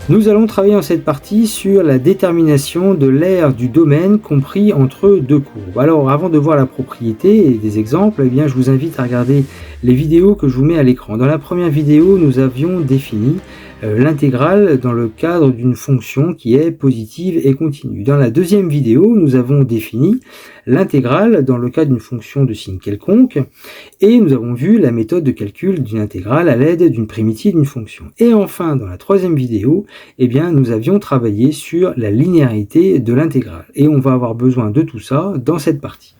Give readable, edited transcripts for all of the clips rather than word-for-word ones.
Nous allons travailler dans cette partie sur la détermination de l'aire du domaine compris entre deux courbes. Alors avant de voir la propriété et des exemples, eh bien, je vous invite à regarder les vidéos que je vous mets à l'écran. Dans la première vidéo, nous avions défini l'intégrale dans le cadre d'une fonction qui est positive et continue. Dans la deuxième vidéo, nous avons défini l'intégrale dans le cas d'une fonction de signe quelconque et nous avons vu la méthode de calcul d'une intégrale à l'aide d'une primitive d'une fonction. Et enfin, dans la troisième vidéo, eh bien, nous avions travaillé sur la linéarité de l'intégrale. Et on va avoir besoin de tout ça dans cette partie.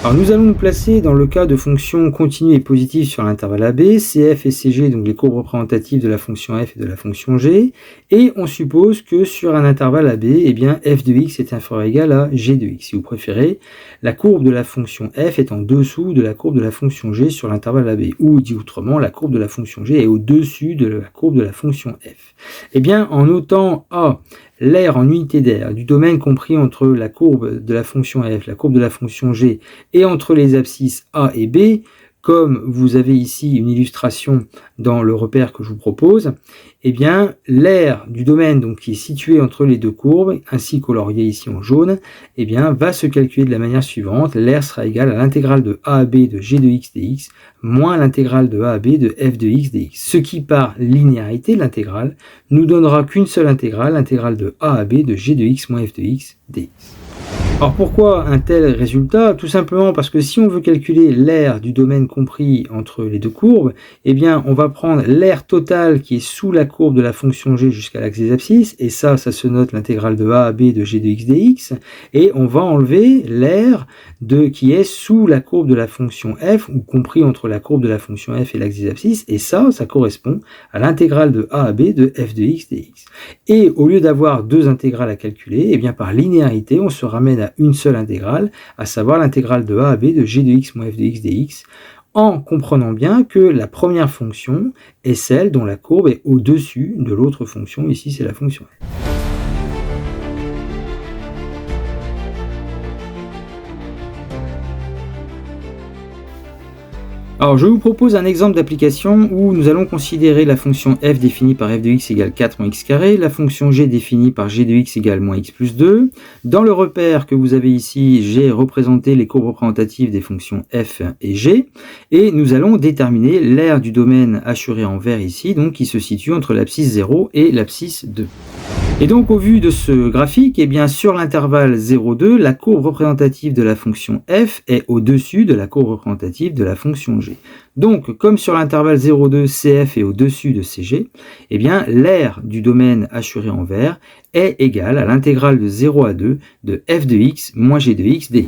Alors nous allons nous placer dans le cas de fonctions continues et positives sur l'intervalle AB, CF et CG, donc les courbes représentatives de la fonction f et de la fonction g, et on suppose que sur un intervalle AB, eh bien f de x est inférieur ou égal à g de x. Si vous préférez, la courbe de la fonction f est en dessous de la courbe de la fonction g sur l'intervalle AB, ou dit autrement, la courbe de la fonction g est au-dessus de la courbe de la fonction f. Eh bien, en notant A, l'aire en unité d'aire du domaine compris entre la courbe de la fonction f, la courbe de la fonction g et entre les abscisses a et b, comme vous avez ici une illustration dans le repère que je vous propose, eh bien l'aire du domaine donc, qui est situé entre les deux courbes, ainsi colorié ici en jaune, eh bien, va se calculer de la manière suivante. L'aire sera égale à l'intégrale de a à b de g de x dx moins l'intégrale de a à b de f de x dx. Ce qui, par linéarité de l'intégrale, nous donnera qu'une seule intégrale, l'intégrale de a à b de g de x moins f de x dx. Alors pourquoi un tel résultat? Tout simplement parce que si on veut calculer l'aire du domaine compris entre les deux courbes, eh bien on va prendre l'aire totale qui est sous la courbe de la fonction g jusqu'à l'axe des abscisses, et ça se note l'intégrale de a à b de g de x dx, et on va enlever l'aire qui est sous la courbe de la fonction f, ou compris entre la courbe de la fonction f et l'axe des abscisses, et ça correspond à l'intégrale de a à b de f de x dx. Et au lieu d'avoir deux intégrales à calculer, eh bien par linéarité, on se ramène à une seule intégrale, à savoir l'intégrale de a à b de g de x moins f de x dx, en comprenant bien que la première fonction est celle dont la courbe est au-dessus de l'autre fonction, ici c'est la fonction f. Alors je vous propose un exemple d'application où nous allons considérer la fonction f définie par f de x égale 4 moins x carré, la fonction g définie par g de x égale moins x plus 2. Dans le repère que vous avez ici, j'ai représenté les courbes représentatives des fonctions f et g, et nous allons déterminer l'aire du domaine assuré en vert ici, donc qui se situe entre l'abscisse 0 et l'abscisse 2. Et donc au vu de ce graphique, eh bien sur l'intervalle 0,2, la courbe représentative de la fonction f est au-dessus de la courbe représentative de la fonction g. Donc comme sur l'intervalle 0,2, cf est au-dessus de cg, eh bien l'aire du domaine assuré en vert est égale à l'intégrale de 0 à 2 de f de x moins g de x dx.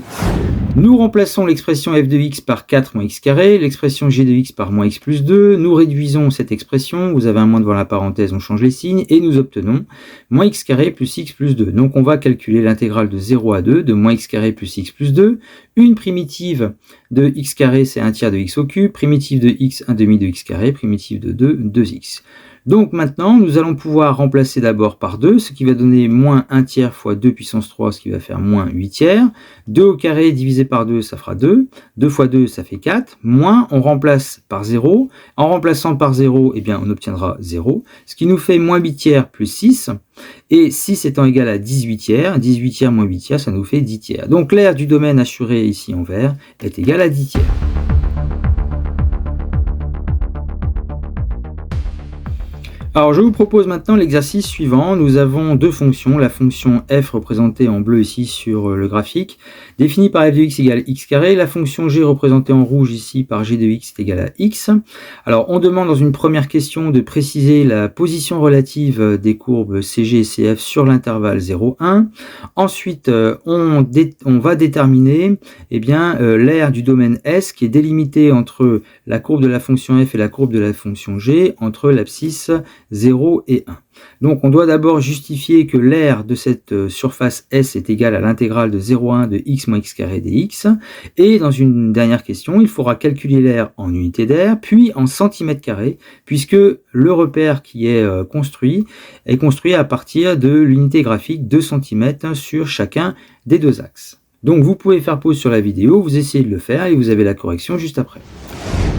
Nous remplaçons l'expression f de x par 4 moins x carré, l'expression g de x par moins x plus 2, nous réduisons cette expression, vous avez un moins devant la parenthèse, on change les signes, et nous obtenons moins x carré plus x plus 2. Donc on va calculer l'intégrale de 0 à 2 de moins x carré plus x plus 2, une primitive de x carré c'est 1 tiers de x au cube, primitive de x 1 demi de x carré, primitive de 2, 2x. Donc maintenant, nous allons pouvoir remplacer d'abord par 2, ce qui va donner moins 1 tiers fois 2 puissance 3, ce qui va faire moins 8 tiers. 2 au carré divisé par 2, ça fera 2. 2 fois 2, ça fait 4. Moins, on remplace par 0. En remplaçant par 0, eh bien, on obtiendra 0, ce qui nous fait moins 8 tiers plus 6. Et 6 étant égal à 18 tiers moins 8 tiers, ça nous fait 10 tiers. Donc l'aire du domaine assuré ici en vert est égale à 10 tiers. Alors je vous propose maintenant l'exercice suivant. Nous avons deux fonctions, la fonction f représentée en bleu ici sur le graphique, définie par f de x égale x carré, la fonction g représentée en rouge ici par g de x est égale à x. Alors on demande dans une première question de préciser la position relative des courbes CG et CF sur l'intervalle 0, 1. Ensuite on va déterminer l'aire du domaine S qui est délimitée entre la courbe de la fonction f et la courbe de la fonction g entre l'abscisse 0 et 1. Donc on doit d'abord justifier que l'aire de cette surface S est égale à l'intégrale de 0 à 1 de x moins x carré dx. Et dans une dernière question, il faudra calculer l'aire en unité d'aire, puis en centimètres carrés, puisque le repère qui est construit à partir de l'unité graphique de centimètres sur chacun des deux axes. Donc vous pouvez faire pause sur la vidéo, vous essayez de le faire et vous avez la correction juste après.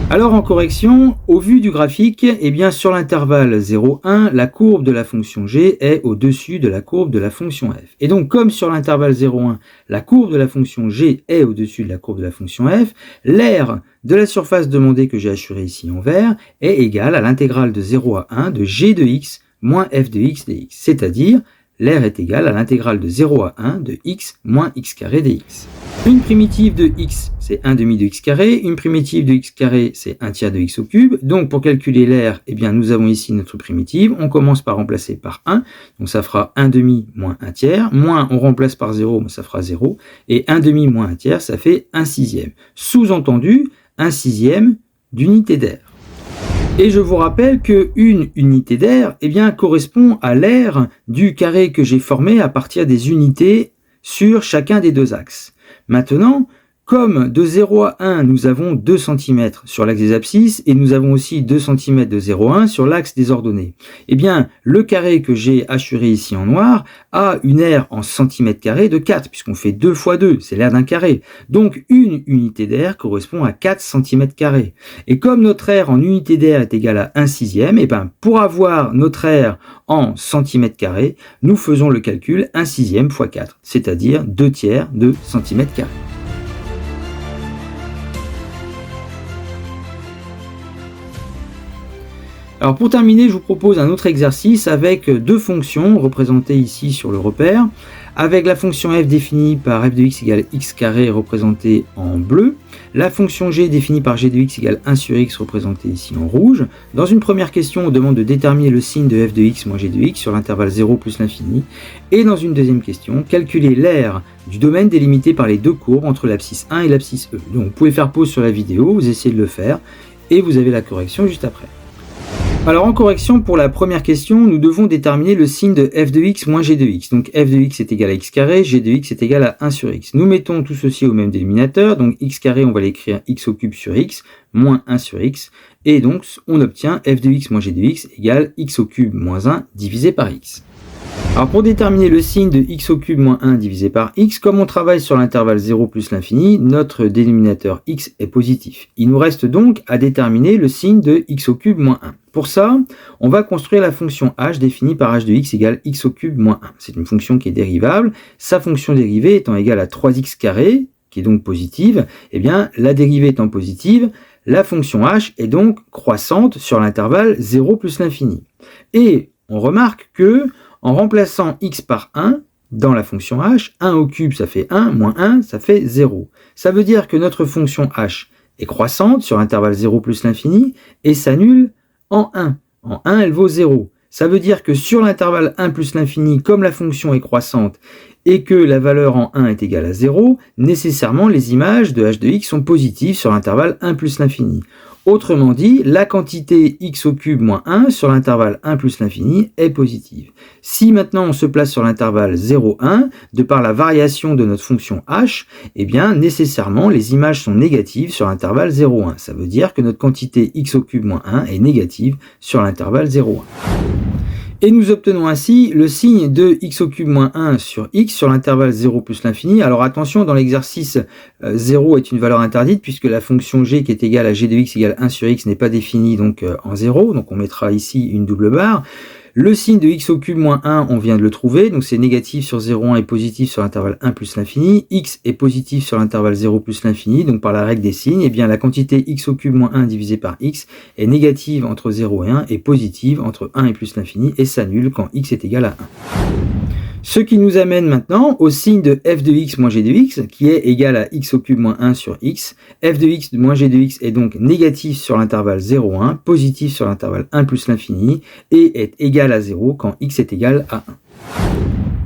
Alors en correction, au vu du graphique, eh bien sur l'intervalle 0, 1, la courbe de la fonction g est au-dessus de la courbe de la fonction f. Et donc comme sur l'intervalle 0, 1, la courbe de la fonction g est au-dessus de la courbe de la fonction f, l'aire de la surface demandée que j'ai assurée ici en vert est égale à l'intégrale de 0 à 1 de g de x moins f de x dx, c'est-à-dire l'aire est égale à l'intégrale de 0 à 1 de x moins x carré dx. Une primitive de x, c'est 1 demi de x carré. Une primitive de x carré, c'est 1 tiers de x au cube. Donc, pour calculer l'aire, eh bien, nous avons ici notre primitive. On commence par remplacer par 1. Donc, ça fera 1 demi moins 1 tiers. Moins, on remplace par 0, ça fera 0. Et 1 demi moins 1 tiers, ça fait 1 sixième. Sous-entendu, 1 sixième d'unité d'aire. Et je vous rappelle qu'une unité d'aire, eh bien, correspond à l'aire du carré que j'ai formé à partir des unités sur chacun des deux axes. Maintenant, comme de 0 à 1, nous avons 2 cm sur l'axe des abscisses et nous avons aussi 2 cm de 0 à 1 sur l'axe des ordonnées. Eh bien, le carré que j'ai assuré ici en noir a une aire en centimètres carrés de 4, puisqu'on fait 2 fois 2, c'est l'aire d'un carré. Donc, une unité d'aire correspond à 4 cm carrés. Et comme notre aire en unité d'aire est égale à 1 sixième, eh bien, pour avoir notre aire en centimètres carrés, nous faisons le calcul 1 sixième fois 4, c'est-à-dire 2 tiers de centimètres carrés. Alors pour terminer, je vous propose un autre exercice avec deux fonctions représentées ici sur le repère, avec la fonction f définie par f de x égale x carré représentée en bleu, la fonction g définie par g de x égale 1 sur x représentée ici en rouge. Dans une première question, on demande de déterminer le signe de f de x moins g de x sur l'intervalle 0 plus l'infini. Et dans une deuxième question, calculer l'aire du domaine délimité par les deux courbes entre l'abscisse 1 et l'abscisse e. Donc vous pouvez faire pause sur la vidéo, vous essayez de le faire, et vous avez la correction juste après. Alors en correction, pour la première question, nous devons déterminer le signe de f de x moins g de x. Donc f de x est égal à x carré, g de x est égal à 1 sur x. Nous mettons tout ceci au même dénominateur, donc x carré, on va l'écrire x au cube sur x, moins 1 sur x, et donc on obtient f de x moins g de x égale x au cube moins 1 divisé par x. Alors pour déterminer le signe de x au cube moins 1 divisé par x, comme on travaille sur l'intervalle 0 plus l'infini, notre dénominateur x est positif. Il nous reste donc à déterminer le signe de x au cube moins 1. Pour ça, on va construire la fonction h définie par h de x égale x au cube moins 1. C'est une fonction qui est dérivable. Sa fonction dérivée étant égale à 3x carré, qui est donc positive, eh bien la dérivée étant positive, la fonction h est donc croissante sur l'intervalle 0 plus l'infini. Et on remarque que en remplaçant x par 1 dans la fonction h, 1 au cube ça fait 1, moins 1 ça fait 0. Ça veut dire que notre fonction h est croissante sur l'intervalle 0 plus l'infini et s'annule en 1. En 1 elle vaut 0. Ça veut dire que sur l'intervalle 1 plus l'infini, comme la fonction est croissante et que la valeur en 1 est égale à 0, nécessairement les images de h de x sont positives sur l'intervalle 1 plus l'infini. Autrement dit, la quantité x au cube moins 1 sur l'intervalle 1 plus l'infini est positive. Si maintenant on se place sur l'intervalle 0, 1, de par la variation de notre fonction h, eh bien nécessairement les images sont négatives sur l'intervalle 0, 1. Ça veut dire que notre quantité x au cube moins 1 est négative sur l'intervalle 0, 1. Et nous obtenons ainsi le signe de x au cube moins 1 sur x sur l'intervalle 0 plus l'infini. Alors attention, dans l'exercice, 0 est une valeur interdite puisque la fonction g qui est égale à g de x égale 1 sur x n'est pas définie donc en 0. Donc on mettra ici une double barre. Le signe de x au cube moins 1, on vient de le trouver, donc c'est négatif sur 0,1 et positif sur l'intervalle 1 plus l'infini. X est positif sur l'intervalle 0 plus l'infini, donc par la règle des signes, eh bien la quantité x au cube moins 1 divisé par x est négative entre 0 et 1 et positive entre 1 et plus l'infini et s'annule quand x est égal à 1. Ce qui nous amène maintenant au signe de f de x moins g de x, qui est égal à x au cube moins 1 sur x. F de x moins g de x est donc négatif sur l'intervalle 0, 1, positif sur l'intervalle 1 plus l'infini, et est égal à 0 quand x est égal à 1.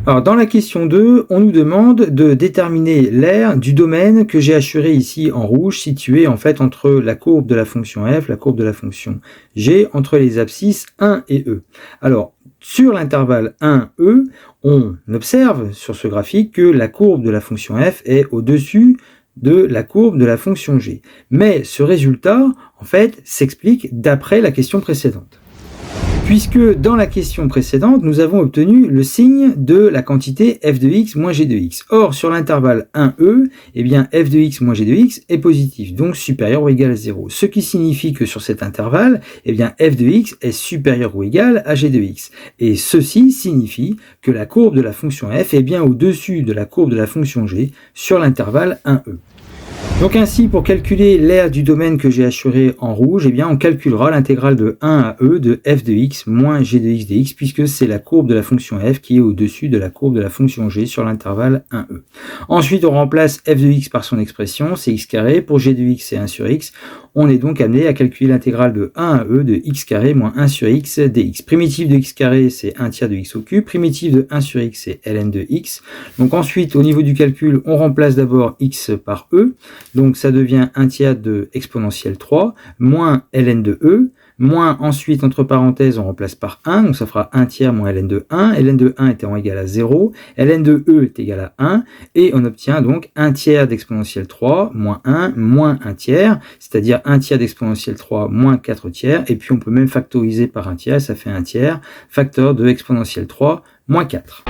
Alors dans la question 2, on nous demande de déterminer l'aire du domaine que j'ai assuré ici en rouge, situé en fait entre la courbe de la fonction f, la courbe de la fonction g, entre les abscisses 1 et e. Alors, sur l'intervalle 1e, on observe sur ce graphique que la courbe de la fonction f est au-dessus de la courbe de la fonction g. Mais ce résultat, en fait, s'explique d'après la question précédente. puisque dans la question précédente, nous avons obtenu le signe de la quantité f de x moins g de x. Or, sur l'intervalle 1e, eh bien f de x moins g de x est positif, donc supérieur ou égal à 0. Ce qui signifie que sur cet intervalle, eh bien f de x est supérieur ou égal à g de x. Et ceci signifie que la courbe de la fonction f est bien au-dessus de la courbe de la fonction g sur l'intervalle 1e. Donc ainsi, pour calculer l'aire du domaine que j'ai assuré en rouge, eh bien on calculera l'intégrale de 1 à e de f de x moins g de x dx, puisque c'est la courbe de la fonction f qui est au-dessus de la courbe de la fonction g sur l'intervalle 1e. Ensuite, on remplace f de x par son expression, c'est x carré. Pour g de x, c'est 1 sur x. On est donc amené à calculer l'intégrale de 1 à e de x carré moins 1 sur x dx. Primitive de x carré, c'est 1 tiers de x au cube. Primitive de 1 sur x, c'est ln de x. Donc ensuite, au niveau du calcul, on remplace d'abord x par e. Donc ça devient 1 tiers de exponentielle 3, moins ln de e, moins ensuite, entre parenthèses, on remplace par 1, donc ça fera 1 tiers moins ln de 1, ln de 1 étant égal à 0, ln de e est égal à 1, et on obtient donc 1 tiers d'exponentielle 3, moins 1, moins 1 tiers, c'est-à-dire 1 tiers d'exponentielle 3, moins 4 tiers, et puis on peut même factoriser par 1 tiers, ça fait 1 tiers, facteur de exponentielle 3, moins 4.